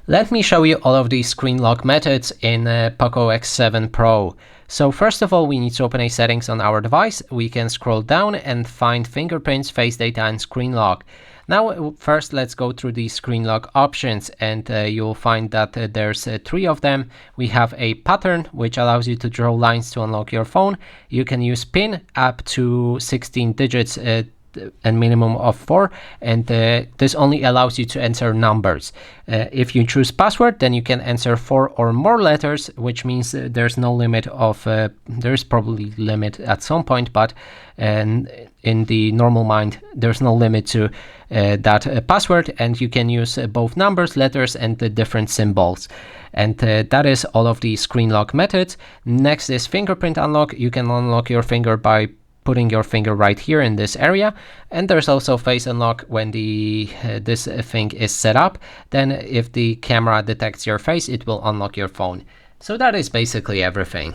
Let me show you all of these screen lock methods in POCO X7 Pro. So first of all, we need to open a settings on our device. We can scroll down and find fingerprints, face data, and screen lock. Now, first, let's go through the screen lock options, and you'll find that there's 3 of them. We have a pattern, which allows you to draw lines to unlock your phone. You can use PIN up to 16 digits, a minimum of 4, and this only allows you to enter numbers. If you choose password, then you can enter 4 or more letters, which means there's no limit of there's probably limit at some point, but in the normal mind there's no limit to that password, and you can use both numbers, letters, and the different symbols. And that is all of the screen lock methods. Next is fingerprint unlock. You can unlock your finger by putting your finger right here in this area, and there's also face unlock. When this thing is set up, then if the camera detects your face, it will unlock your phone. So that is basically everything.